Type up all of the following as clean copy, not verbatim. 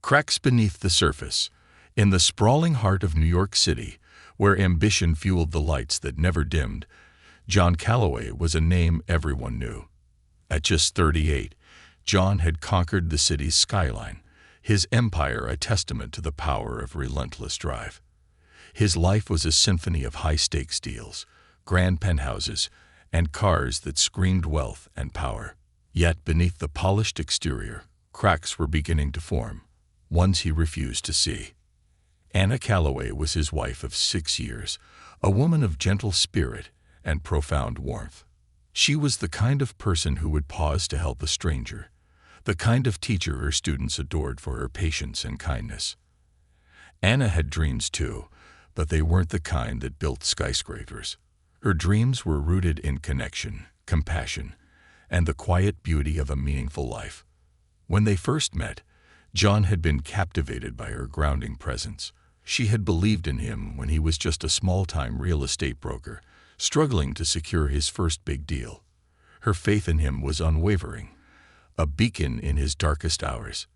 Cracks beneath the surface. In the sprawling heart of New York City, where ambition fueled the lights that never dimmed, John Calloway was a name everyone knew. At just 38, John had conquered the city's skyline, his empire a testament to the power of relentless drive. His life was a symphony of high-stakes deals, grand penthouses, and cars that screamed wealth and power. Yet beneath the polished exterior, cracks were beginning to form, ones he refused to see. Anna Calloway was his wife of 6 years, a woman of gentle spirit and profound warmth. She was the kind of person who would pause to help a stranger, the kind of teacher her students adored for her patience and kindness. Anna had dreams too, but they weren't the kind that built skyscrapers. Her dreams were rooted in connection, compassion, and the quiet beauty of a meaningful life. When they first met, John had been captivated by her grounding presence. She had believed in him when he was just a small-time real estate broker, struggling to secure his first big deal. Her faith in him was unwavering, a beacon in his darkest hours.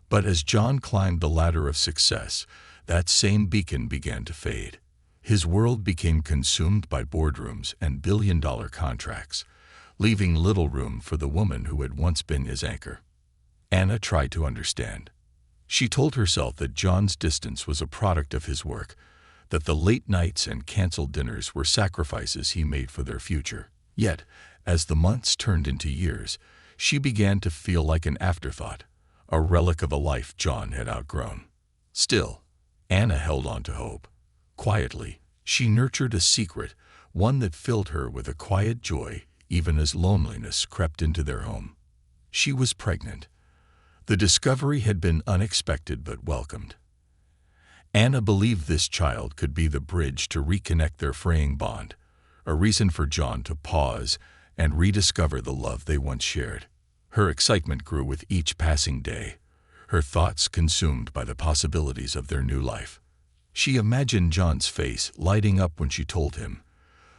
But as John climbed the ladder of success, that same beacon began to fade. His world became consumed by boardrooms and billion-dollar contracts, leaving little room for the woman who had once been his anchor. Anna tried to understand. She told herself that John's distance was a product of his work, that the late nights and canceled dinners were sacrifices he made for their future. Yet, as the months turned into years, she began to feel like an afterthought, a relic of a life John had outgrown. Still, Anna held on to hope. Quietly, she nurtured a secret, one that filled her with a quiet joy even as loneliness crept into their home. She was pregnant. The discovery had been unexpected but welcomed. Anna believed this child could be the bridge to reconnect their fraying bond, a reason for John to pause and rediscover the love they once shared. Her excitement grew with each passing day, her thoughts consumed by the possibilities of their new life. She imagined John's face lighting up when she told him,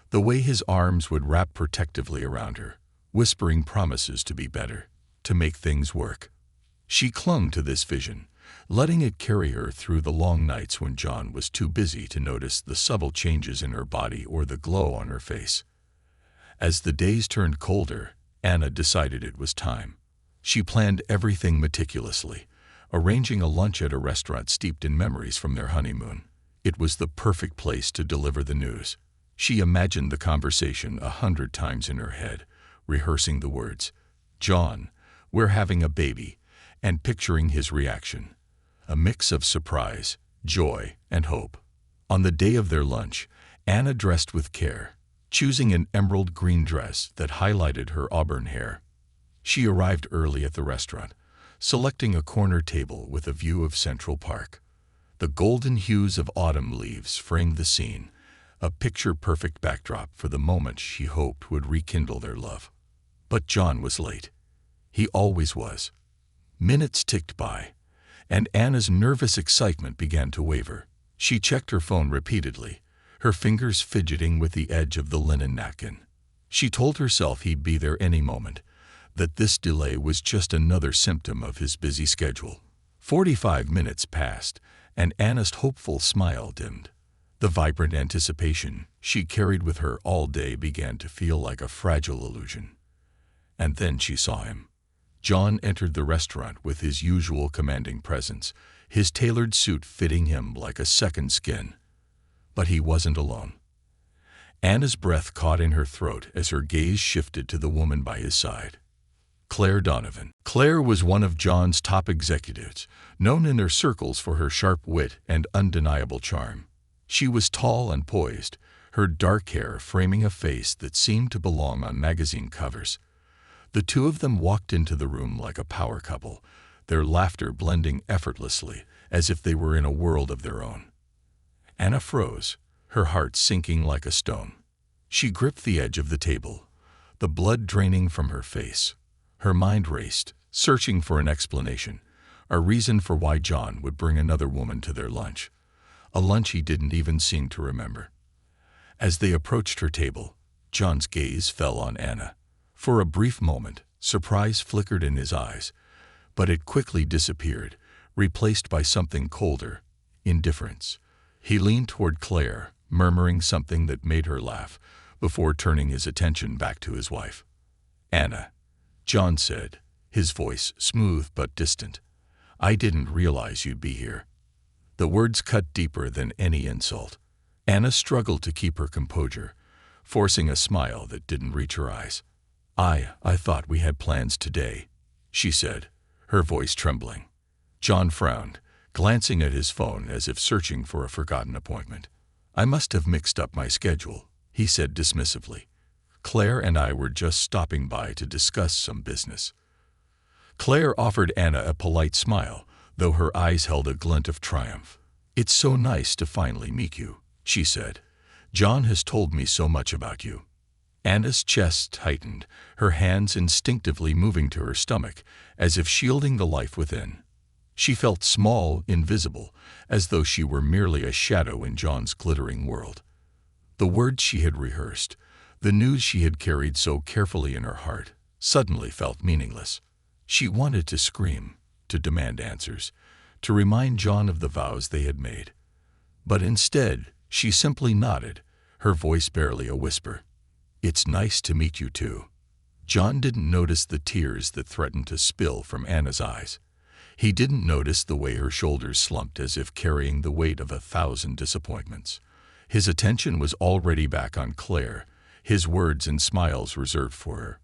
the way his arms would wrap protectively around her, whispering promises to be better, to make things work. She clung to this vision, letting it carry her through the long nights when John was too busy to notice the subtle changes in her body or the glow on her face. As the days turned colder, Anna decided it was time. She planned everything meticulously, arranging a lunch at a restaurant steeped in memories from their honeymoon. It was the perfect place to deliver the news. She imagined the conversation 100 times in her head, rehearsing the words, "John, we're having a baby," and picturing his reaction, a mix of surprise, joy, and hope. On the day of their lunch, Anna dressed with care, choosing an emerald green dress that highlighted her auburn hair. She arrived early at the restaurant, selecting a corner table with a view of Central Park. The golden hues of autumn leaves framed the scene, a picture-perfect backdrop for the moment she hoped would rekindle their love. But John was late. He always was. Minutes ticked by, and Anna's nervous excitement began to waver. She checked her phone repeatedly, her fingers fidgeting with the edge of the linen napkin. She told herself he'd be there any moment, that this delay was just another symptom of his busy schedule. 45 minutes passed, and Anna's hopeful smile dimmed. The vibrant anticipation she carried with her all day began to feel like a fragile illusion. And then she saw him. John entered the restaurant with his usual commanding presence, his tailored suit fitting him like a second skin. But he wasn't alone. Anna's breath caught in her throat as her gaze shifted to the woman by his side. Claire Donovan. Claire was one of John's top executives, known in their circles for her sharp wit and undeniable charm. She was tall and poised, her dark hair framing a face that seemed to belong on magazine covers. The two of them walked into the room like a power couple, their laughter blending effortlessly, as if they were in a world of their own. Anna froze, her heart sinking like a stone. She gripped the edge of the table, the blood draining from her face. Her mind raced, searching for an explanation, a reason for why John would bring another woman to their lunch, a lunch he didn't even seem to remember. As they approached her table, John's gaze fell on Anna. For a brief moment, surprise flickered in his eyes, but it quickly disappeared, replaced by something colder, indifference. He leaned toward Claire, murmuring something that made her laugh, before turning his attention back to his wife. "Anna," John said, his voice smooth but distant, "I didn't realize you'd be here." The words cut deeper than any insult. Anna struggled to keep her composure, forcing a smile that didn't reach her eyes. I thought we had plans today," she said, her voice trembling. John frowned, glancing at his phone as if searching for a forgotten appointment. "I must have mixed up my schedule," he said dismissively. "Claire and I were just stopping by to discuss some business." Claire offered Anna a polite smile, though her eyes held a glint of triumph. "It's so nice to finally meet you," she said. "John has told me so much about you." Anna's chest tightened, her hands instinctively moving to her stomach, as if shielding the life within. She felt small, invisible, as though she were merely a shadow in John's glittering world. The words she had rehearsed, the news she had carried so carefully in her heart, suddenly felt meaningless. She wanted to scream, to demand answers, to remind John of the vows they had made. But instead, she simply nodded, her voice barely a whisper. "It's nice to meet you too." John didn't notice the tears that threatened to spill from Anna's eyes. He didn't notice the way her shoulders slumped as if carrying the weight of 1,000 disappointments. His attention was already back on Claire, his words and smiles reserved for her.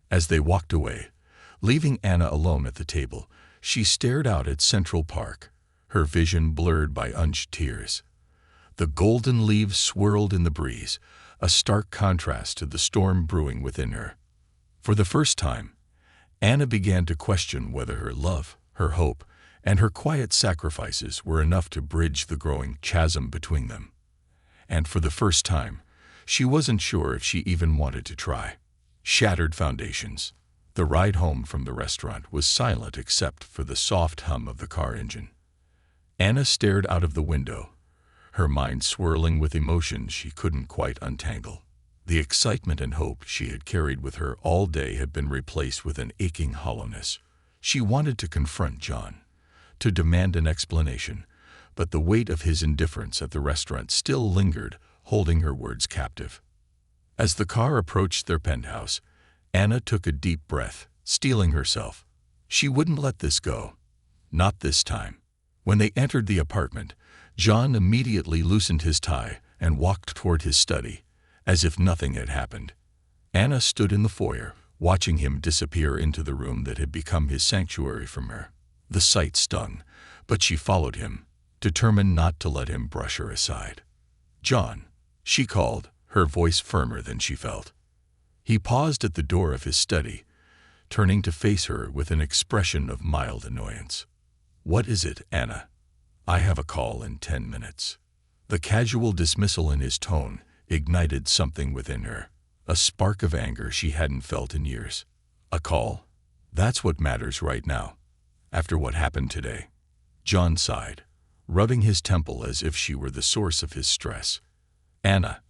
As they walked away, leaving Anna alone at the table, she stared out at Central Park, her vision blurred by unshed tears. The golden leaves swirled in the breeze, a stark contrast to the storm brewing within her. For the first time, Anna began to question whether her love, her hope, and her quiet sacrifices were enough to bridge the growing chasm between them. And for the first time, she wasn't sure if she even wanted to try. Shattered foundations. The ride home from the restaurant was silent except for the soft hum of the car engine. Anna stared out of the window, her mind swirling with emotions she couldn't quite untangle. The excitement and hope she had carried with her all day had been replaced with an aching hollowness. She wanted to confront John, to demand an explanation, but the weight of his indifference at the restaurant still lingered, holding her words captive. As the car approached their penthouse, Anna took a deep breath, steeling herself. She wouldn't let this go. Not this time. When they entered the apartment, John immediately loosened his tie and walked toward his study, as if nothing had happened. Anna stood in the foyer, watching him disappear into the room that had become his sanctuary from her. The sight stung, but she followed him, determined not to let him brush her aside. "John," she called, her voice firmer than she felt. He paused at the door of his study, turning to face her with an expression of mild annoyance. "What is it, Anna?" "I have a call in 10 minutes." The casual dismissal in his tone ignited something within her, a spark of anger she hadn't felt in years. "A call? That's what matters right now, after what happened today." John sighed, rubbing his temple as if she were the source of his stress. "Anna,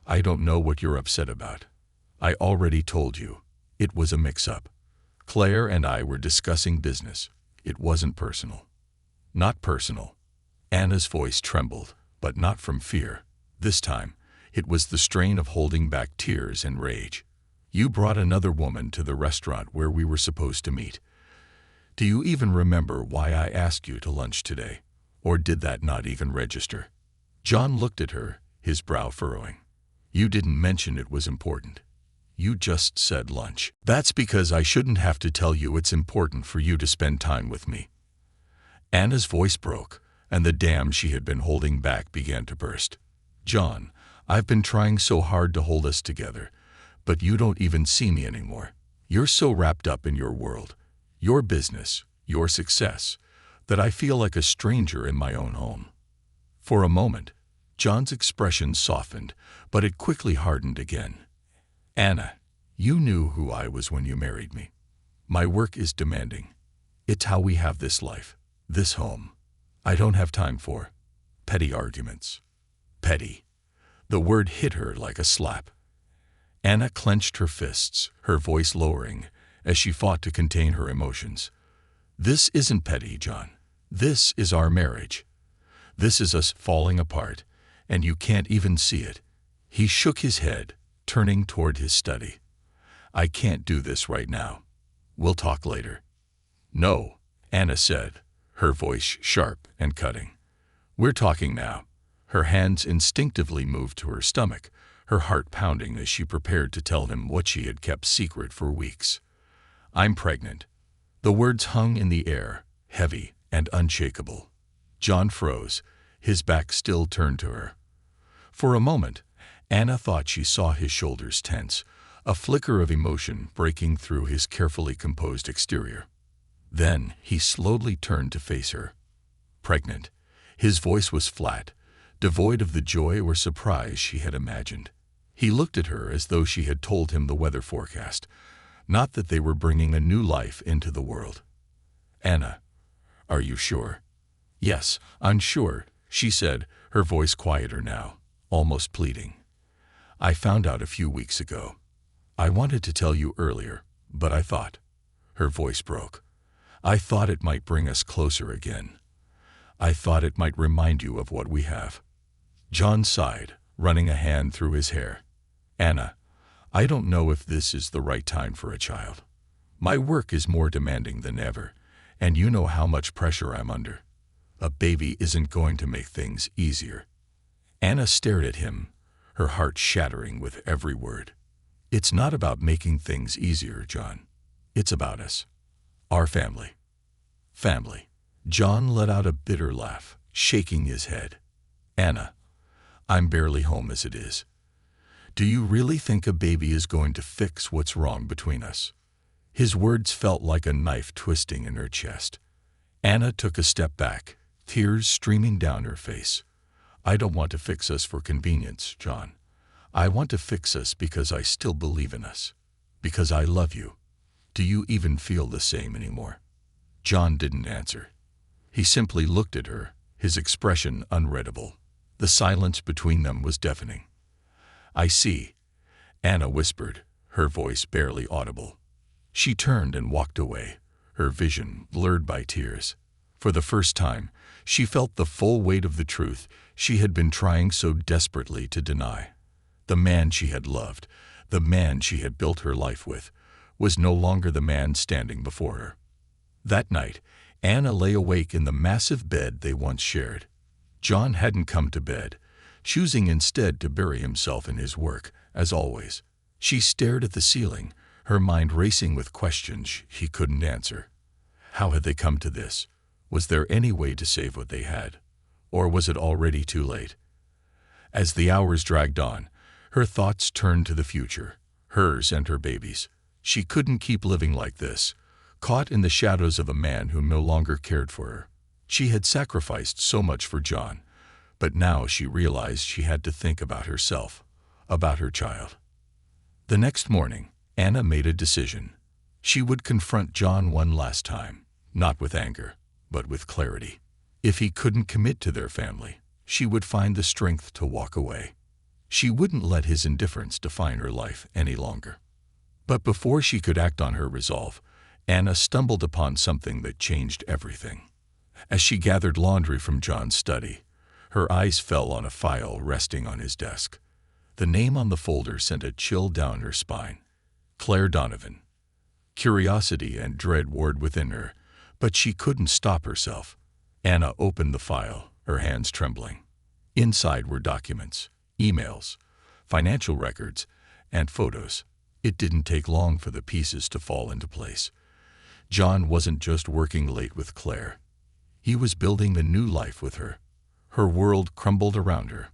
I don't know what you're upset about. I already told you. It was a mix-up. Claire and I were discussing business. It wasn't personal." "Not personal." Anna's voice trembled, but not from fear. This time, it was the strain of holding back tears and rage. "You brought another woman to the restaurant where we were supposed to meet. Do you even remember why I asked you to lunch today? Or did that not even register?" John looked at her, his brow furrowing. "You didn't mention it was important. You just said lunch." "That's because I shouldn't have to tell you it's important for you to spend time with me." Anna's voice broke, and the dam she had been holding back began to burst. "John, I've been trying so hard to hold us together, but you don't even see me anymore. You're so wrapped up in your world, your business, your success, that I feel like a stranger in my own home." For a moment, John's expression softened, but it quickly hardened again. "Anna, you knew who I was when you married me. My work is demanding. It's how we have this life, this home. I don't have time for petty arguments." Petty. The word hit her like a slap. Anna clenched her fists, her voice lowering, as she fought to contain her emotions. "This isn't petty, John. This is our marriage. This is us falling apart, and you can't even see it." He shook his head, turning toward his study. "I can't do this right now. We'll talk later." "No," Anna said, her voice sharp and cutting. "We're talking now." Her hands instinctively moved to her stomach, her heart pounding as she prepared to tell him what she had kept secret for weeks. "I'm pregnant." The words hung in the air, heavy and unshakable. John froze, his back still turned to her. For a moment, Anna thought she saw his shoulders tense, a flicker of emotion breaking through his carefully composed exterior. Then he slowly turned to face her. Pregnant. His voice was flat, devoid of the joy or surprise she had imagined. He looked at her as though she had told him the weather forecast, not that they were bringing a new life into the world. "Anna, are you sure?" "Yes, I'm sure," she said, her voice quieter now, almost pleading. "I found out a few weeks ago. I wanted to tell you earlier, but I thought—" Her voice broke. "I thought it might bring us closer again. I thought it might remind you of what we have." John sighed, running a hand through his hair. "Anna, I don't know if this is the right time for a child. My work is more demanding than ever, and you know how much pressure I'm under. A baby isn't going to make things easier." Anna stared at him, her heart shattering with every word. "It's not about making things easier, John. It's about us. Our family." "Family." John let out a bitter laugh, shaking his head. "Anna, I'm barely home as it is. Do you really think a baby is going to fix what's wrong between us?" His words felt like a knife twisting in her chest. Anna took a step back, tears streaming down her face. "I don't want to fix us for convenience, John. I want to fix us because I still believe in us. Because I love you. Do you even feel the same anymore?" John didn't answer. He simply looked at her, his expression unreadable. The silence between them was deafening. "I see," Anna whispered, her voice barely audible. She turned and walked away, her vision blurred by tears. For the first time, she felt the full weight of the truth she had been trying so desperately to deny. The man she had loved, the man she had built her life with, was no longer the man standing before her. That night, Anna lay awake in the massive bed they once shared. John hadn't come to bed, choosing instead to bury himself in his work, as always. She stared at the ceiling, her mind racing with questions he couldn't answer. How had they come to this? Was there any way to save what they had? Or was it already too late? As the hours dragged on, her thoughts turned to the future, hers and her baby's. She couldn't keep living like this, caught in the shadows of a man who no longer cared for her. She had sacrificed so much for John, but now she realized she had to think about herself, about her child. The next morning, Anna made a decision. She would confront John one last time, not with anger, but with clarity. If he couldn't commit to their family, she would find the strength to walk away. She wouldn't let his indifference define her life any longer. But before she could act on her resolve, Anna stumbled upon something that changed everything. As she gathered laundry from John's study, her eyes fell on a file resting on his desk. The name on the folder sent a chill down her spine. Claire Donovan. Curiosity and dread warred within her, but she couldn't stop herself. Anna opened the file, her hands trembling. Inside were documents, emails, financial records, and photos. It didn't take long for the pieces to fall into place. John wasn't just working late with Claire. He was building a new life with her. Her world crumbled around her.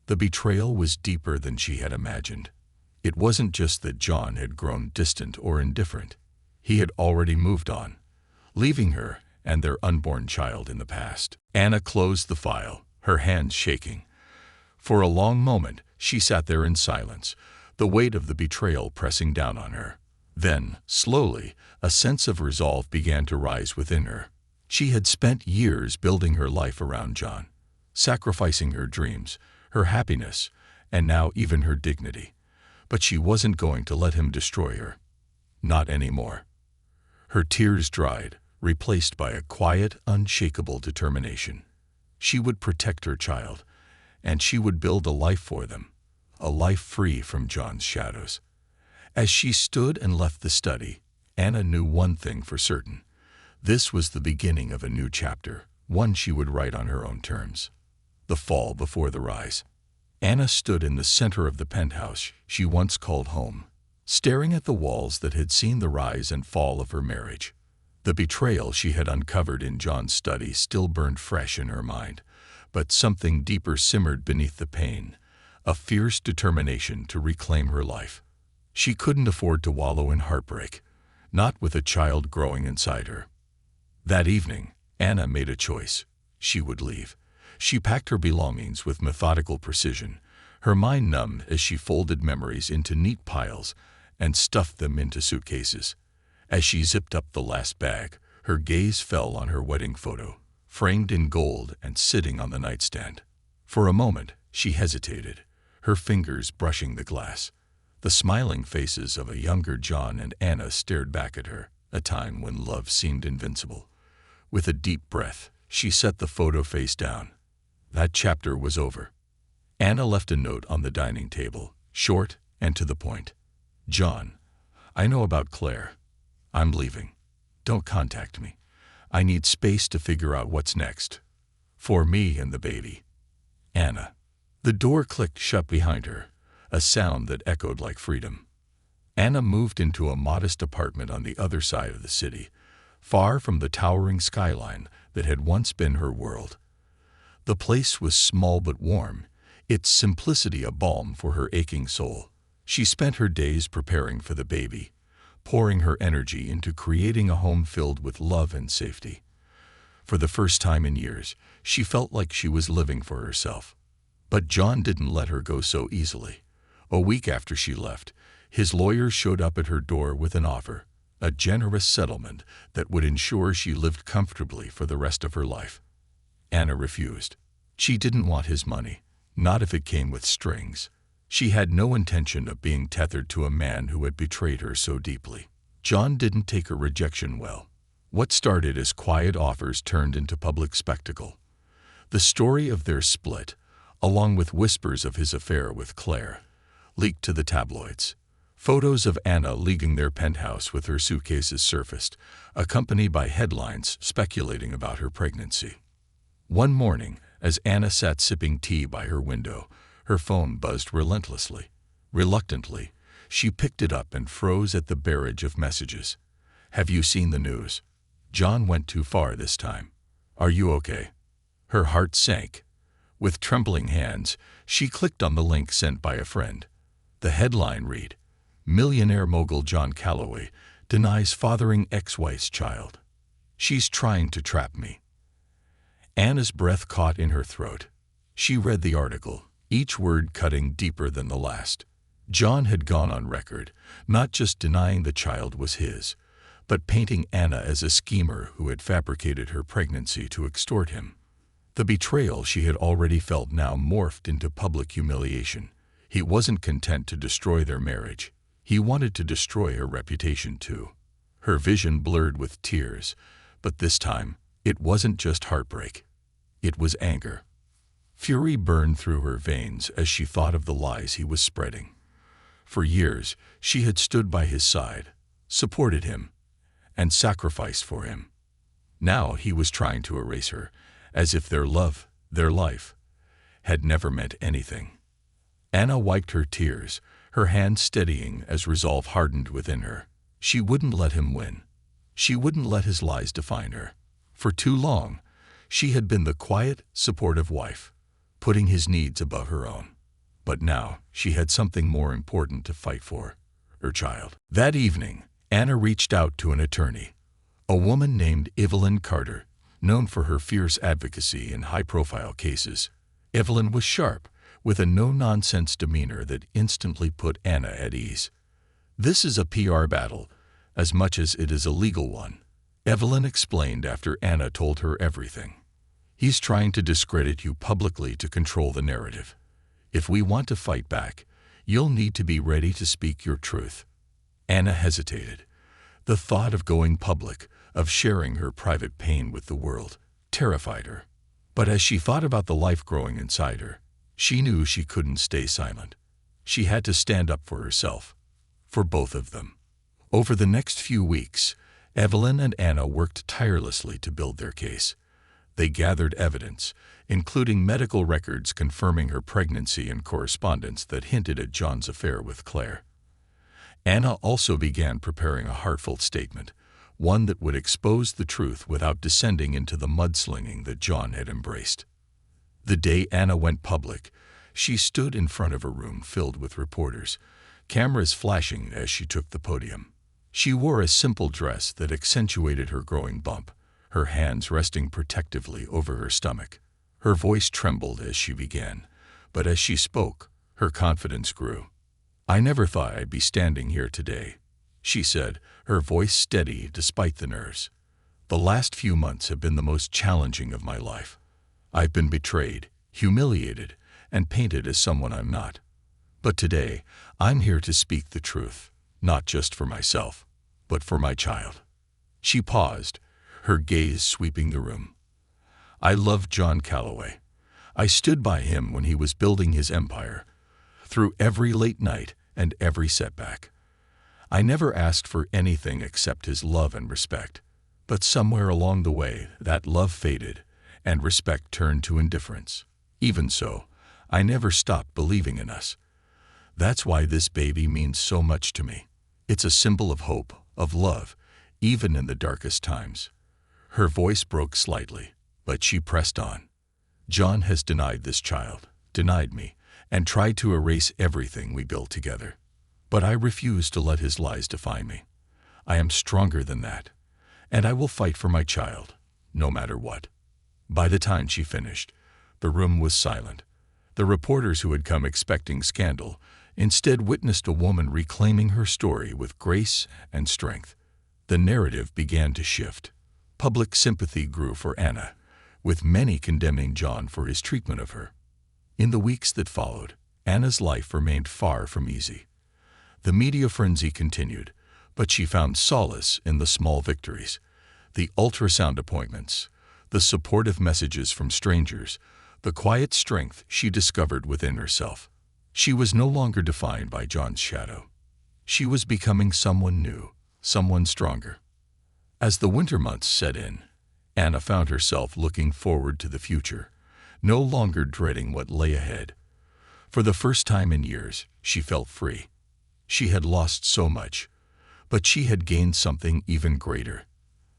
The betrayal was deeper than she had imagined. It wasn't just that John had grown distant or indifferent. He had already moved on, leaving her and their unborn child in the past. Anna closed the file, her hands shaking. For a long moment, she sat there in silence, the weight of the betrayal pressing down on her. Then, slowly, a sense of resolve began to rise within her. She had spent years building her life around John, sacrificing her dreams, her happiness, and now even her dignity. But she wasn't going to let him destroy her. Not anymore. Her tears dried, replaced by a quiet, unshakable determination. She would protect her child, and she would build a life for them, a life free from John's shadows. As she stood and left the study, Anna knew one thing for certain. This was the beginning of a new chapter, one she would write on her own terms. The fall before the rise. Anna stood in the center of the penthouse she once called home, staring at the walls that had seen the rise and fall of her marriage. The betrayal she had uncovered in John's study still burned fresh in her mind, but something deeper simmered beneath the pain, a fierce determination to reclaim her life. She couldn't afford to wallow in heartbreak, not with a child growing inside her. That evening, Anna made a choice. She would leave. She packed her belongings with methodical precision, her mind numb as she folded memories into neat piles and stuffed them into suitcases. As she zipped up the last bag, her gaze fell on her wedding photo, framed in gold and sitting on the nightstand. For a moment, she hesitated, her fingers brushing the glass. The smiling faces of a younger John and Anna stared back at her, a time when love seemed invincible. With a deep breath, she set the photo face down. That chapter was over. Anna left a note on the dining table, short and to the point. John, I know about Claire. I'm leaving. Don't contact me. I need space to figure out what's next. For me and the baby. Anna. The door clicked shut behind her, a sound that echoed like freedom. Anna moved into a modest apartment on the other side of the city, far from the towering skyline that had once been her world. The place was small but warm, its simplicity a balm for her aching soul. She spent her days preparing for the baby, pouring her energy into creating a home filled with love and safety. For the first time in years, she felt like she was living for herself. But John didn't let her go so easily. A week after she left, his lawyer showed up at her door with an offer, a generous settlement that would ensure she lived comfortably for the rest of her life. Anna refused. She didn't want his money, not if it came with strings. She had no intention of being tethered to a man who had betrayed her so deeply. John didn't take her rejection well. What started as quiet offers turned into public spectacle. The story of their split, along with whispers of his affair with Claire, leaked to the tabloids. Photos of Anna leaving their penthouse with her suitcases surfaced, accompanied by headlines speculating about her pregnancy. One morning, as Anna sat sipping tea by her window, her phone buzzed relentlessly. Reluctantly, she picked it up and froze at the barrage of messages. Have you seen the news? John went too far this time. Are you okay? Her heart sank. With trembling hands, she clicked on the link sent by a friend. The headline read, Millionaire mogul John Calloway denies fathering ex-wife's child. She's trying to trap me. Anna's breath caught in her throat. She read the article, each word cutting deeper than the last. John had gone on record, not just denying the child was his, but painting Anna as a schemer who had fabricated her pregnancy to extort him. The betrayal she had already felt now morphed into public humiliation. He wasn't content to destroy their marriage. He wanted to destroy her reputation too. Her vision blurred with tears, but this time, it wasn't just heartbreak. It was anger. Fury burned through her veins as she thought of the lies he was spreading. For years, she had stood by his side, supported him, and sacrificed for him. Now he was trying to erase her, as if their love, their life, had never meant anything. Anna wiped her tears, her hand steadying as resolve hardened within her. She wouldn't let him win. She wouldn't let his lies define her. For too long, she had been the quiet, supportive wife, putting his needs above her own. But now she had something more important to fight for, her child. That evening, Anna reached out to an attorney, a woman named Evelyn Carter, known for her fierce advocacy in high-profile cases. Evelyn was sharp, with a no-nonsense demeanor that instantly put Anna at ease. This is a PR battle, as much as it is a legal one, Evelyn explained after Anna told her everything. He's trying to discredit you publicly to control the narrative. If we want to fight back, you'll need to be ready to speak your truth. Anna hesitated. The thought of going public, of sharing her private pain with the world, terrified her. But as she thought about the life growing inside her, she knew she couldn't stay silent. She had to stand up for herself, for both of them. Over the next few weeks, Evelyn and Anna worked tirelessly to build their case. They gathered evidence, including medical records confirming her pregnancy and correspondence that hinted at John's affair with Claire. Anna also began preparing a heartfelt statement, one that would expose the truth without descending into the mudslinging that John had embraced. The day Anna went public, she stood in front of a room filled with reporters, cameras flashing as she took the podium. She wore a simple dress that accentuated her growing bump, her hands resting protectively over her stomach. Her voice trembled as she began, but as she spoke, her confidence grew. "I never thought I'd be standing here today," she said, her voice steady despite the nerves. "The last few months have been the most challenging of my life. I've been betrayed, humiliated, and painted as someone I'm not. But today, I'm here to speak the truth, not just for myself, but for my child." She paused, her gaze sweeping the room. "I loved John Calloway. I stood by him when he was building his empire, through every late night and every setback. I never asked for anything except his love and respect. But somewhere along the way, that love faded, and respect turned to indifference. Even so, I never stopped believing in us. That's why this baby means so much to me. It's a symbol of hope, of love, even in the darkest times." Her voice broke slightly, but she pressed on. "John has denied this child, denied me, and tried to erase everything we built together. But I refuse to let his lies define me. I am stronger than that, and I will fight for my child, no matter what." By the time she finished, the room was silent. The reporters who had come expecting scandal instead witnessed a woman reclaiming her story with grace and strength. The narrative began to shift. Public sympathy grew for Anna, with many condemning John for his treatment of her. In the weeks that followed, Anna's life remained far from easy. The media frenzy continued, but she found solace in the small victories, the ultrasound appointments, the supportive messages from strangers, the quiet strength she discovered within herself. She was no longer defined by John's shadow. She was becoming someone new, someone stronger. As the winter months set in, Anna found herself looking forward to the future, no longer dreading what lay ahead. For the first time in years, she felt free. She had lost so much, but she had gained something even greater: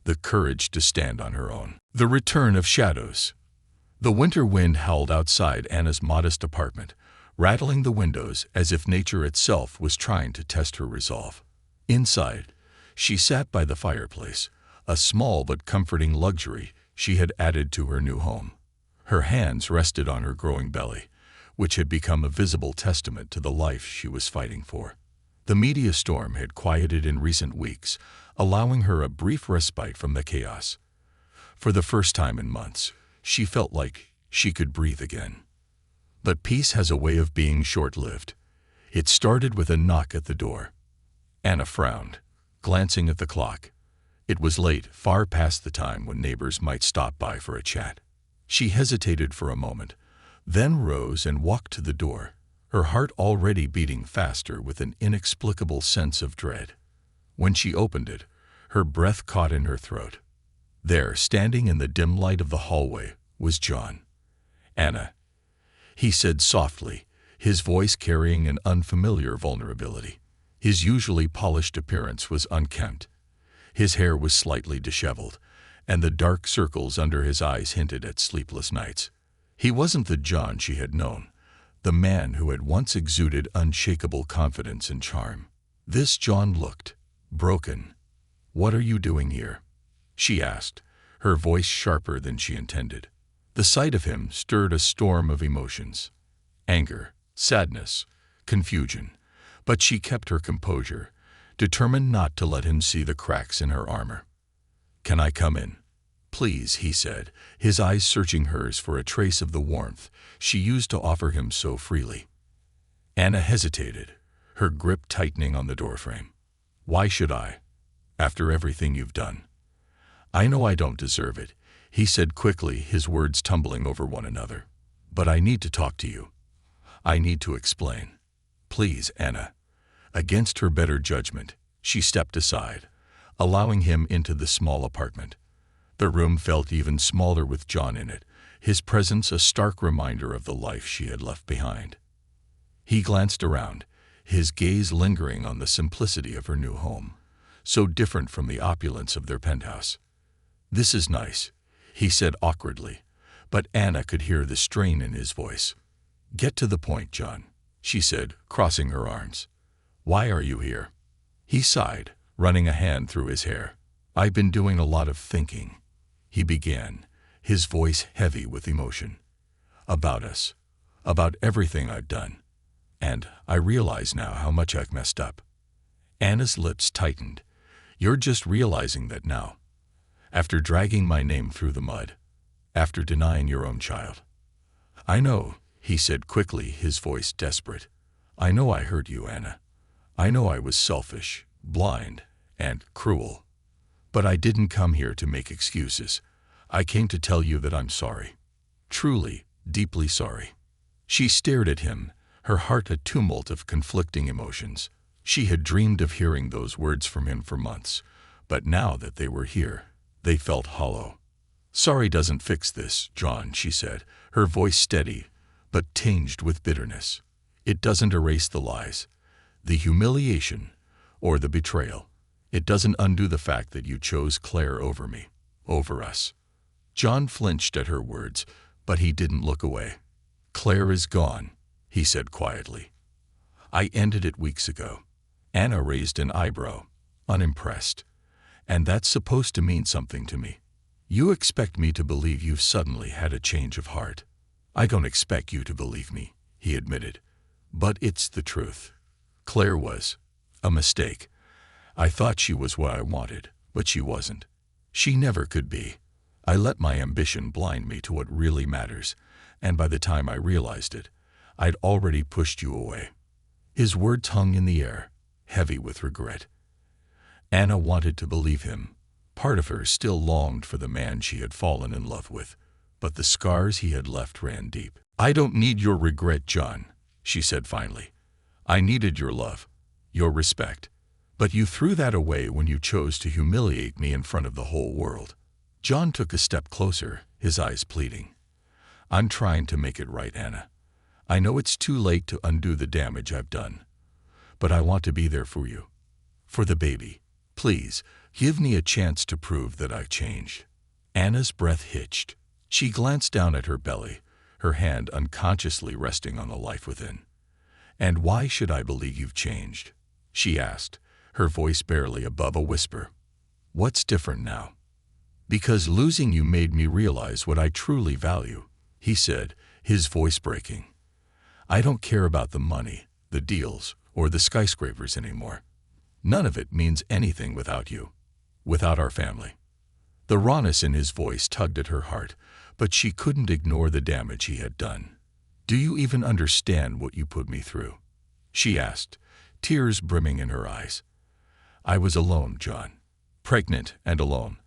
the courage to stand on her own. The return of shadows. The winter wind howled outside Anna's modest apartment, rattling the windows as if nature itself was trying to test her resolve. Inside, she sat by the fireplace, a small but comforting luxury she had added to her new home. Her hands rested on her growing belly, which had become a visible testament to the life she was fighting for. The media storm had quieted in recent weeks, allowing her a brief respite from the chaos. For the first time in months, she felt like she could breathe again. But peace has a way of being short-lived. It started with a knock at the door. Anna frowned, glancing at the clock. It was late, far past the time when neighbors might stop by for a chat. She hesitated for a moment, then rose and walked to the door, her heart already beating faster with an inexplicable sense of dread. When she opened it, her breath caught in her throat. There, standing in the dim light of the hallway, was John. "Anna," he said softly, his voice carrying an unfamiliar vulnerability. His usually polished appearance was unkempt. His hair was slightly disheveled, and the dark circles under his eyes hinted at sleepless nights. He wasn't the John she had known, the man who had once exuded unshakable confidence and charm. This John looked broken. "What are you doing here?" she asked, her voice sharper than she intended. The sight of him stirred a storm of emotions: anger, sadness, confusion. But she kept her composure, determined not to let him see the cracks in her armor. "Can I come in?" "Please," he said, his eyes searching hers for a trace of the warmth she used to offer him so freely. Anna hesitated, her grip tightening on the doorframe. "Why should I? After everything you've done." I know I don't deserve it, he said quickly, his words tumbling over one another. But I need to talk to you. I need to explain. Please, Anna. Against her better judgment, she stepped aside, allowing him into the small apartment. The room felt even smaller with John in it, his presence a stark reminder of the life she had left behind. He glanced around, his gaze lingering on the simplicity of her new home, so different from the opulence of their penthouse. This is nice, he said awkwardly, but Anna could hear the strain in his voice. Get to the point, John, she said, crossing her arms. Why are you here? He sighed, running a hand through his hair. I've been doing a lot of thinking, he began, his voice heavy with emotion. About us, about everything I've done. And I realize now how much I've messed up. Anna's lips tightened. You're just realizing that now. After dragging my name through the mud. After denying your own child. I know, he said quickly, his voice desperate. I know I hurt you, Anna. I know I was selfish, blind, and cruel. But I didn't come here to make excuses. I came to tell you that I'm sorry. Truly, deeply sorry. She stared at him, her heart a tumult of conflicting emotions. She had dreamed of hearing those words from him for months, but now that they were here, they felt hollow. Sorry doesn't fix this, John, she said, her voice steady, but tinged with bitterness. It doesn't erase the lies, the humiliation, or the betrayal. It doesn't undo the fact that you chose Claire over me, over us. John flinched at her words, but he didn't look away. Claire is gone, he said quietly. I ended it weeks ago. Anna raised an eyebrow, unimpressed. And that's supposed to mean something to me. You expect me to believe you've suddenly had a change of heart. I don't expect you to believe me, he admitted. But it's the truth. Claire was a mistake. I thought she was what I wanted, but she wasn't. She never could be. I let my ambition blind me to what really matters, and by the time I realized it, I'd already pushed you away. His words hung in the air, heavy with regret. Anna wanted to believe him. Part of her still longed for the man she had fallen in love with, but the scars he had left ran deep. I don't need your regret, John, she said finally. I needed your love, your respect. But you threw that away when you chose to humiliate me in front of the whole world. John took a step closer, his eyes pleading. I'm trying to make it right, Anna. I know it's too late to undo the damage I've done. But I want to be there for you. For the baby. Please, give me a chance to prove that I've changed. Anna's breath hitched. She glanced down at her belly, her hand unconsciously resting on the life within. And why should I believe you've changed? She asked, her voice barely above a whisper. What's different now? Because losing you made me realize what I truly value, he said, his voice breaking. I don't care about the money, the deals, or the skyscrapers anymore. None of it means anything without you, without our family. The rawness in his voice tugged at her heart, but she couldn't ignore the damage he had done. Do you even understand what you put me through? She asked, tears brimming in her eyes. I was alone, John, pregnant and alone,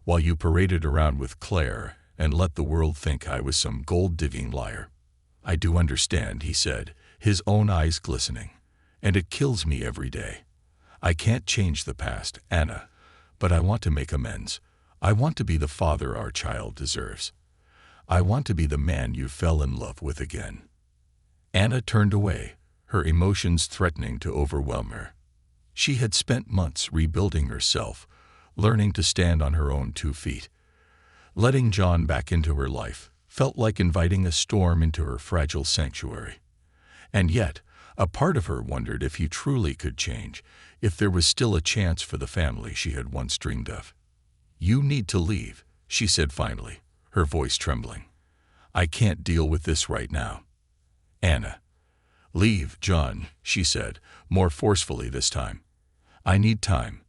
while you paraded around with Claire and let the world think I was some gold-digging liar. I do understand, he said, his own eyes glistening, and it kills me every day. I can't change the past, Anna, but I want to make amends. I want to be the father our child deserves. I want to be the man you fell in love with again. Anna turned away, her emotions threatening to overwhelm her. She had spent months rebuilding herself, learning to stand on her own 2 feet. Letting John back into her life felt like inviting a storm into her fragile sanctuary. And yet, a part of her wondered if he truly could change, if there was still a chance for the family she had once dreamed of. You need to leave, she said finally, her voice trembling. I can't deal with this right now. Anna. Leave, John, she said, more forcefully this time. I need time.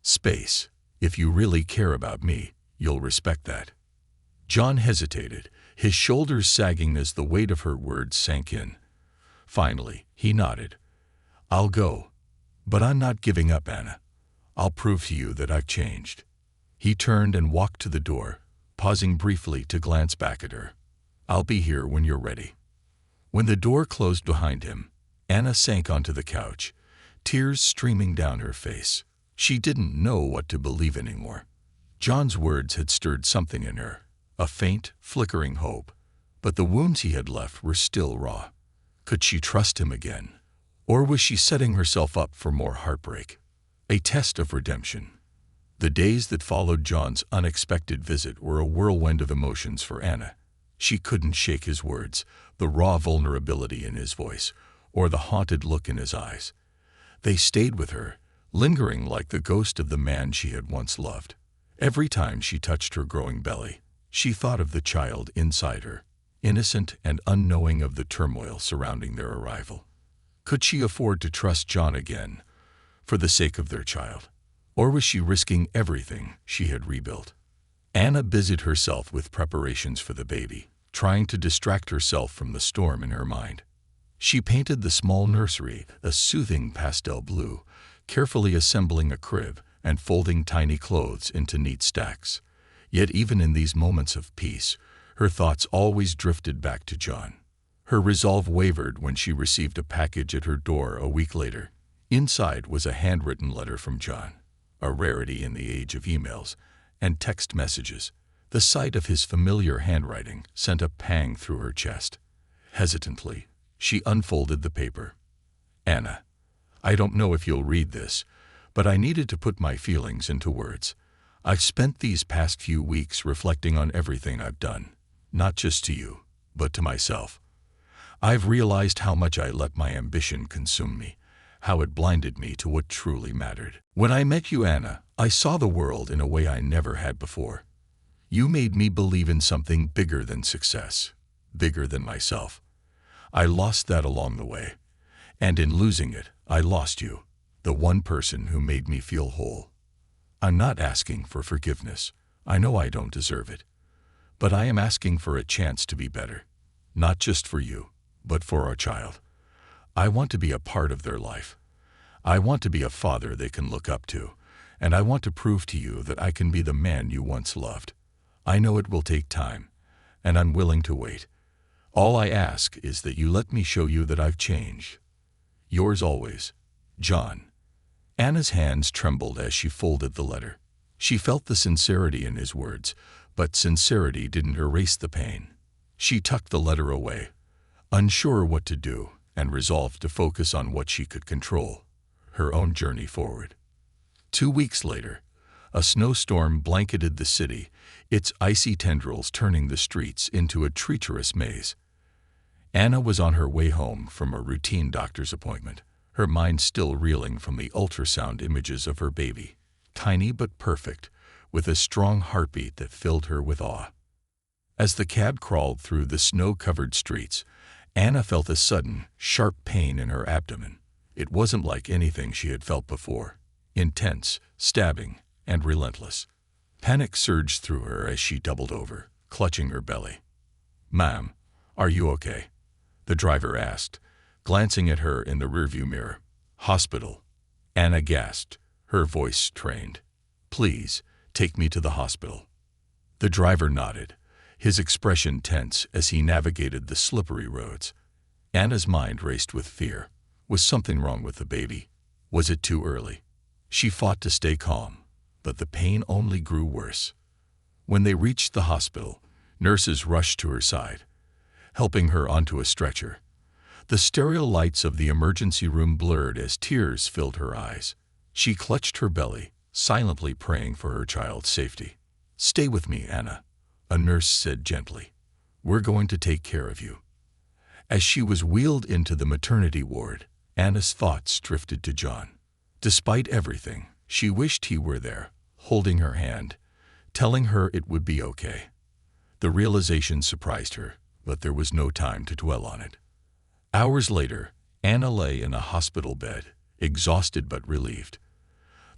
Space. If you really care about me, you'll respect that. John hesitated, his shoulders sagging as the weight of her words sank in. Finally, he nodded. I'll go. But I'm not giving up, Anna. I'll prove to you that I've changed. He turned and walked to the door, pausing briefly to glance back at her. "I'll be here when you're ready." When the door closed behind him, Anna sank onto the couch, tears streaming down her face. She didn't know what to believe anymore. John's words had stirred something in her, a faint, flickering hope, but the wounds he had left were still raw. Could she trust him again? Or was she setting herself up for more heartbreak? A test of redemption. The days that followed John's unexpected visit were a whirlwind of emotions for Anna. She couldn't shake his words, the raw vulnerability in his voice, or the haunted look in his eyes. They stayed with her, lingering like the ghost of the man she had once loved. Every time she touched her growing belly, she thought of the child inside her, innocent and unknowing of the turmoil surrounding their arrival. Could she afford to trust John again, for the sake of their child? Or was she risking everything she had rebuilt? Anna busied herself with preparations for the baby, trying to distract herself from the storm in her mind. She painted the small nursery a soothing pastel blue, carefully assembling a crib and folding tiny clothes into neat stacks. Yet even in these moments of peace, her thoughts always drifted back to John. Her resolve wavered when she received a package at her door a week later. Inside was a handwritten letter from John, a rarity in the age of emails and text messages. The sight of his familiar handwriting sent a pang through her chest. Hesitantly, she unfolded the paper. "Anna, I don't know if you'll read this, but I needed to put my feelings into words. I've spent these past few weeks reflecting on everything I've done, not just to you, but to myself. I've realized how much I let my ambition consume me, how it blinded me to what truly mattered. When I met you, Anna, I saw the world in a way I never had before. You made me believe in something bigger than success, bigger than myself. I lost that along the way, and in losing it, I lost you, the one person who made me feel whole. I'm not asking for forgiveness. I know I don't deserve it. But I am asking for a chance to be better, not just for you, but for our child. I want to be a part of their life. I want to be a father they can look up to, and I want to prove to you that I can be the man you once loved. I know it will take time, and I'm willing to wait. All I ask is that you let me show you that I've changed. Yours always, John." Anna's hands trembled as she folded the letter. She felt the sincerity in his words, but sincerity didn't erase the pain. She tucked the letter away, unsure what to do, and resolved to focus on what she could control, her own journey forward. 2 weeks later, a snowstorm blanketed the city, its icy tendrils turning the streets into a treacherous maze. Anna was on her way home from a routine doctor's appointment, her mind still reeling from the ultrasound images of her baby, tiny but perfect, with a strong heartbeat that filled her with awe. As the cab crawled through the snow-covered streets, Anna felt a sudden, sharp pain in her abdomen. It wasn't like anything she had felt before, intense, stabbing, and relentless. Panic surged through her as she doubled over, clutching her belly. "Ma'am, are you okay?" the driver asked, glancing at her in the rearview mirror. "Hospital," Anna gasped, her voice strained. "Please, take me to the hospital." The driver nodded, his expression tense as he navigated the slippery roads. Anna's mind raced with fear. Was something wrong with the baby? Was it too early? She fought to stay calm, but the pain only grew worse. When they reached the hospital, nurses rushed to her side, helping her onto a stretcher. The stereo lights of the emergency room blurred as tears filled her eyes. She clutched her belly, silently praying for her child's safety. "Stay with me, Anna," a nurse said gently. "We're going to take care of you." As she was wheeled into the maternity ward, Anna's thoughts drifted to John. Despite everything, she wished he were there, holding her hand, telling her it would be okay. The realization surprised her, but there was no time to dwell on it. Hours later, Anna lay in a hospital bed, exhausted but relieved.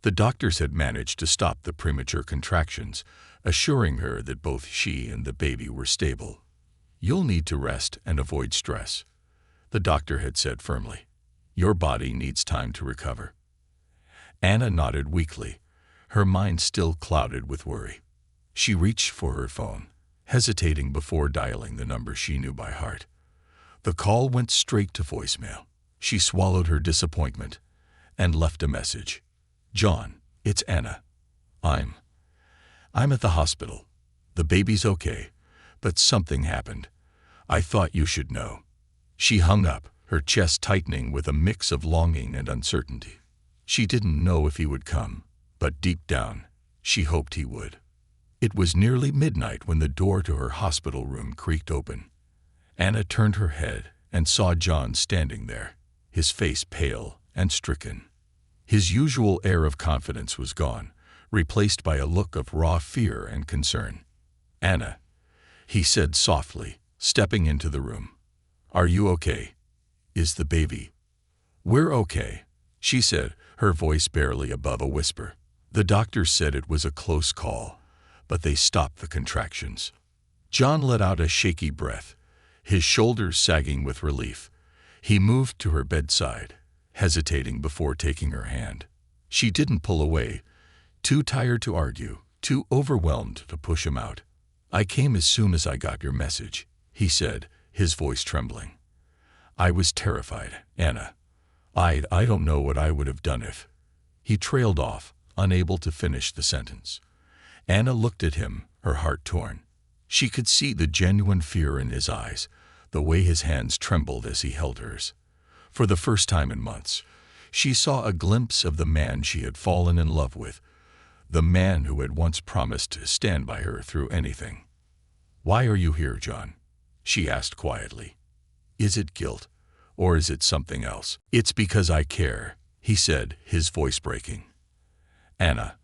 The doctors had managed to stop the premature contractions, assuring her that both she and the baby were stable. "You'll need to rest and avoid stress," the doctor had said firmly. "Your body needs time to recover." Anna nodded weakly, her mind still clouded with worry. She reached for her phone, hesitating before dialing the number she knew by heart. The call went straight to voicemail. She swallowed her disappointment and left a message. "John, it's Anna. I'm at the hospital. The baby's okay, but something happened. I thought you should know." She hung up, her chest tightening with a mix of longing and uncertainty. She didn't know if he would come, but deep down, she hoped he would. It was nearly midnight when the door to her hospital room creaked open. Anna turned her head and saw John standing there, his face pale and stricken. His usual air of confidence was gone, replaced by a look of raw fear and concern. "Anna," he said softly, stepping into the room. "Are you okay? Is the baby?" "We're okay," she said, her voice barely above a whisper. "The doctor said it was a close call, but they stopped the contractions." John let out a shaky breath, his shoulders sagging with relief. He moved to her bedside, hesitating before taking her hand. She didn't pull away, too tired to argue, too overwhelmed to push him out. "I came as soon as I got your message," he said, his voice trembling. "I was terrified, Anna. I don't know what I would have done if—" He trailed off, unable to finish the sentence. Anna looked at him, her heart torn. She could see the genuine fear in his eyes, the way his hands trembled as he held hers. For the first time in months, she saw a glimpse of the man she had fallen in love with, the man who had once promised to stand by her through anything. "Why are you here, John?" she asked quietly. "Is it guilt, or is it something else?" "It's because I care," he said, his voice breaking. "Anna,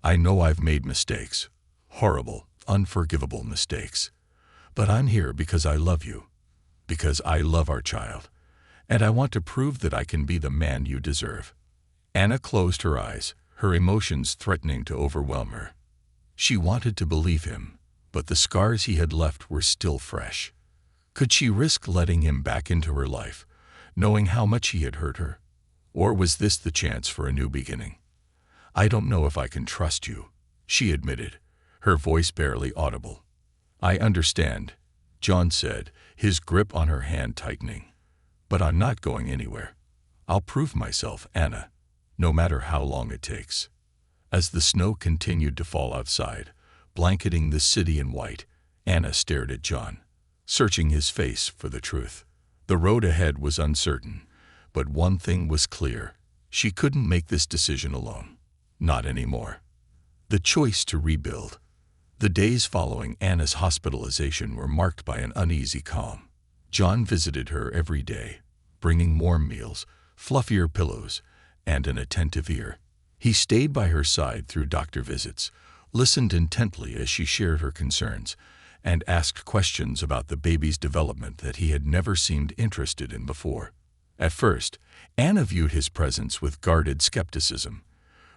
I know I've made mistakes, horrible, unforgivable mistakes. But I'm here because I love you, because I love our child, and I want to prove that I can be the man you deserve." Anna closed her eyes, her emotions threatening to overwhelm her. She wanted to believe him, but the scars he had left were still fresh. Could she risk letting him back into her life, knowing how much he had hurt her? Or was this the chance for a new beginning? "I don't know if I can trust you," she admitted, her voice barely audible. "I understand," John said, his grip on her hand tightening. "But I'm not going anywhere. I'll prove myself, Anna, no matter how long it takes." As the snow continued to fall outside, blanketing the city in white, Anna stared at John, searching his face for the truth. The road ahead was uncertain, but one thing was clear. She couldn't make this decision alone. Not anymore. The choice to rebuild. The days following Anna's hospitalization were marked by an uneasy calm. John visited her every day, bringing warm meals, fluffier pillows, and an attentive ear. He stayed by her side through doctor visits, listened intently as she shared her concerns, and asked questions about the baby's development that he had never seemed interested in before. At first, Anna viewed his presence with guarded skepticism.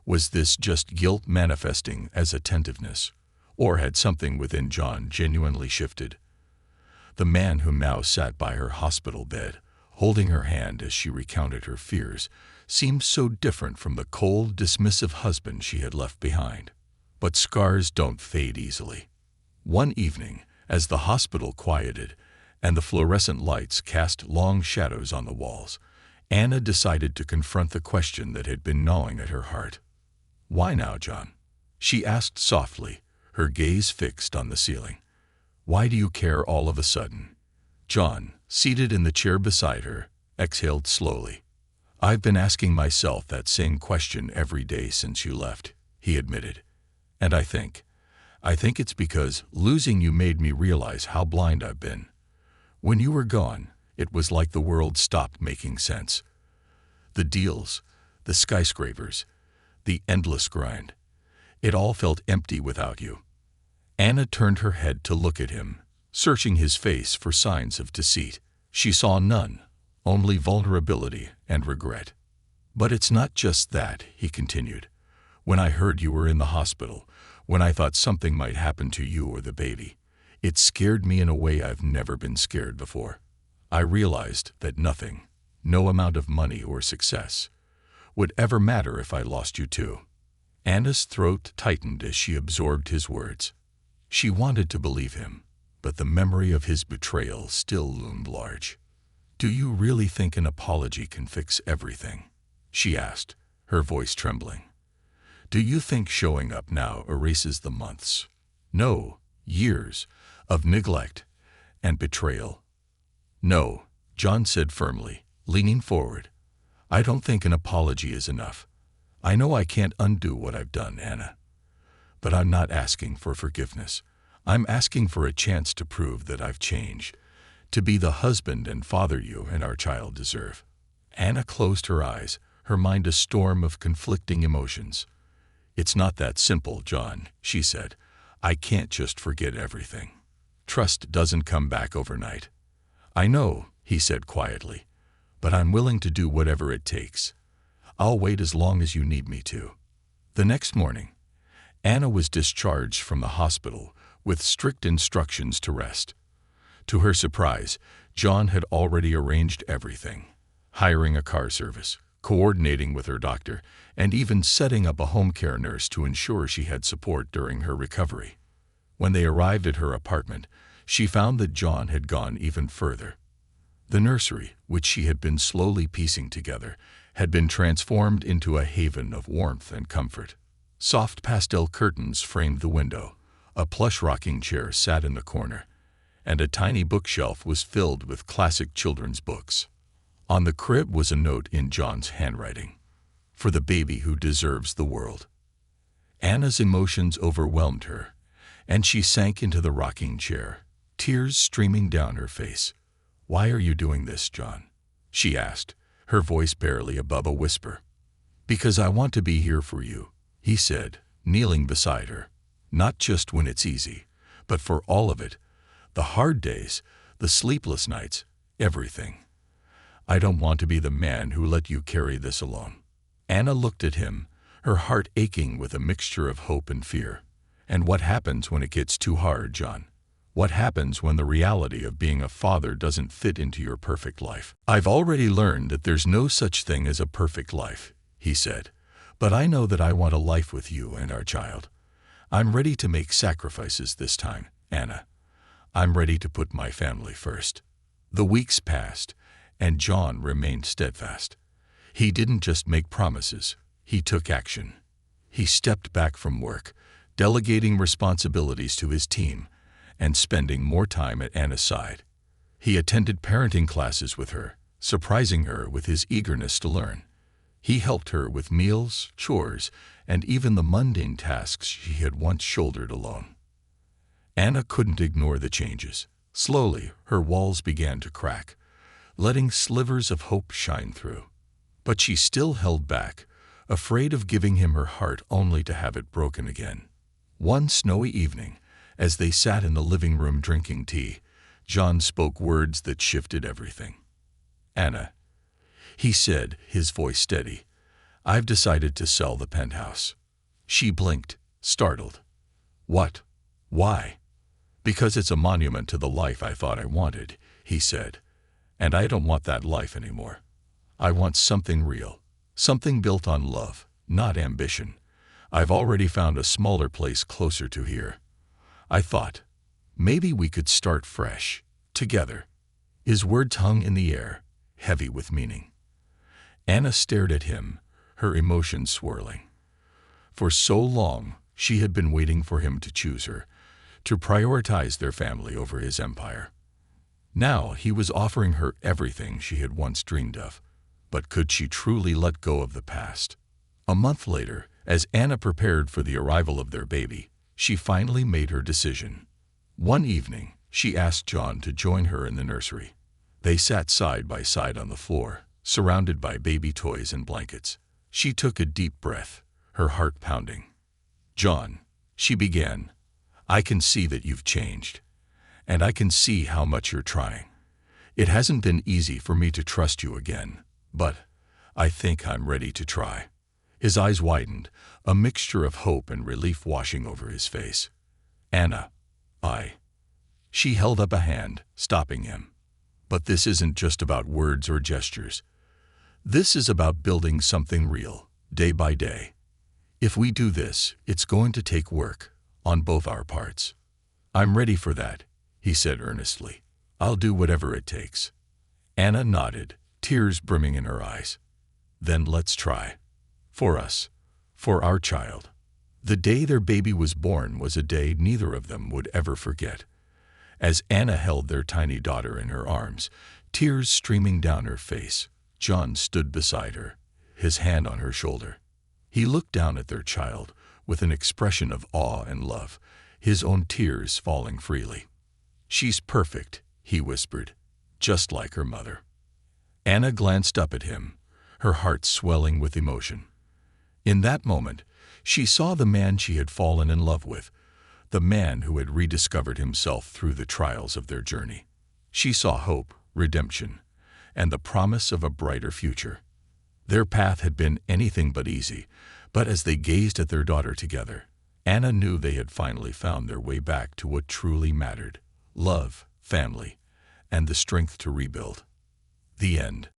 Was this just guilt manifesting as attentiveness, or had something within John genuinely shifted? The man who now sat by her hospital bed, holding her hand as she recounted her fears, seemed so different from the cold, dismissive husband she had left behind. But scars don't fade easily. One evening, as the hospital quieted and the fluorescent lights cast long shadows on the walls, Anna decided to confront the question that had been gnawing at her heart. "Why now, John?" she asked softly, her gaze fixed on the ceiling. "Why do you care all of a sudden?" John, seated in the chair beside her, exhaled slowly. "I've been asking myself that same question every day since you left," he admitted. "And I think it's because losing you made me realize how blind I've been. When you were gone, it was like the world stopped making sense. The deals, the skyscrapers, the endless grind. It all felt empty without you." Anna turned her head to look at him, searching his face for signs of deceit. She saw none, only vulnerability and regret. "But it's not just that," he continued. "When I heard you were in the hospital, when I thought something might happen to you or the baby, it scared me in a way I've never been scared before. I realized that nothing, no amount of money or success, would ever matter if I lost you too. Anna's throat tightened as she absorbed his words. She wanted to believe him, but the memory of his betrayal still loomed large. "Do you really think an apology can fix everything?" she asked, her voice trembling. "Do you think showing up now erases the months, no, years, of neglect and betrayal?" "No," John said firmly, leaning forward. "I don't think an apology is enough. I know I can't undo what I've done, Anna. But I'm not asking for forgiveness. I'm asking for a chance to prove that I've changed, to be the husband and father you and our child deserve." Anna closed her eyes, her mind a storm of conflicting emotions. "It's not that simple, John," she said. "I can't just forget everything. Trust doesn't come back overnight." "I know," he said quietly, "but I'm willing to do whatever it takes. I'll wait as long as you need me to." The next morning, Anna was discharged from the hospital with strict instructions to rest. To her surprise, John had already arranged everything, hiring a car service, coordinating with her doctor, and even setting up a home care nurse to ensure she had support during her recovery. When they arrived at her apartment, she found that John had gone even further. The nursery, which she had been slowly piecing together, had been transformed into a haven of warmth and comfort. Soft pastel curtains framed the window, a plush rocking chair sat in the corner, and a tiny bookshelf was filled with classic children's books. On the crib was a note in John's handwriting, "For the baby who deserves the world." Anna's emotions overwhelmed her, and she sank into the rocking chair, tears streaming down her face. "Why are you doing this, John?" she asked, her voice barely above a whisper. "Because I want to be here for you," he said, kneeling beside her. "Not just when it's easy, but for all of it. The hard days, the sleepless nights, everything. I don't want to be the man who let you carry this alone." Anna looked at him, her heart aching with a mixture of hope and fear. "And what happens when it gets too hard, John? What happens when the reality of being a father doesn't fit into your perfect life?" "I've already learned that there's no such thing as a perfect life," he said. "But I know that I want a life with you and our child. I'm ready to make sacrifices this time, Anna. I'm ready to put my family first." The weeks passed, and John remained steadfast. He didn't just make promises, he took action. He stepped back from work, delegating responsibilities to his team, and spending more time at Anna's side. He attended parenting classes with her, surprising her with his eagerness to learn. He helped her with meals, chores, and even the mundane tasks she had once shouldered alone. Anna couldn't ignore the changes. Slowly, her walls began to crack, letting slivers of hope shine through. But she still held back, afraid of giving him her heart only to have it broken again. One snowy evening, as they sat in the living room drinking tea, John spoke words that shifted everything. "Anna," he said, his voice steady, "I've decided to sell the penthouse." She blinked, startled. "What? Why?" "Because it's a monument to the life I thought I wanted," he said. "And I don't want that life anymore. I want something real, something built on love, not ambition. I've already found a smaller place closer to here. I thought, maybe we could start fresh, together." His words hung in the air, heavy with meaning. Anna stared at him, her emotions swirling. For so long, she had been waiting for him to choose her, to prioritize their family over his empire. Now he was offering her everything she had once dreamed of. But could she truly let go of the past? A month later, as Anna prepared for the arrival of their baby, she finally made her decision. One evening, she asked John to join her in the nursery. They sat side by side on the floor, surrounded by baby toys and blankets. She took a deep breath, her heart pounding. "John," she began, "I can see that you've changed, and I can see how much you're trying. It hasn't been easy for me to trust you again, but I think I'm ready to try." His eyes widened, a mixture of hope and relief washing over his face. "Anna, She held up a hand, stopping him. "But this isn't just about words or gestures. This is about building something real, day by day. If we do this, it's going to take work on both our parts. I'm ready for that, he said earnestly. I'll do whatever it takes. Anna nodded, tears brimming in her eyes. Then let's try. For us. For our child. The day their baby was born was a day neither of them would ever forget. As Anna held their tiny daughter in her arms, tears streaming down her face, John stood beside her, his hand on her shoulder. He looked down at their child with an expression of awe and love, his own tears falling freely. "She's perfect," he whispered, "just like her mother." Anna glanced up at him, her heart swelling with emotion. In that moment, she saw the man she had fallen in love with, the man who had rediscovered himself through the trials of their journey. She saw hope, redemption, and the promise of a brighter future. Their path had been anything but easy, but as they gazed at their daughter together, Anna knew they had finally found their way back to what truly mattered: love, family, and the strength to rebuild. The end.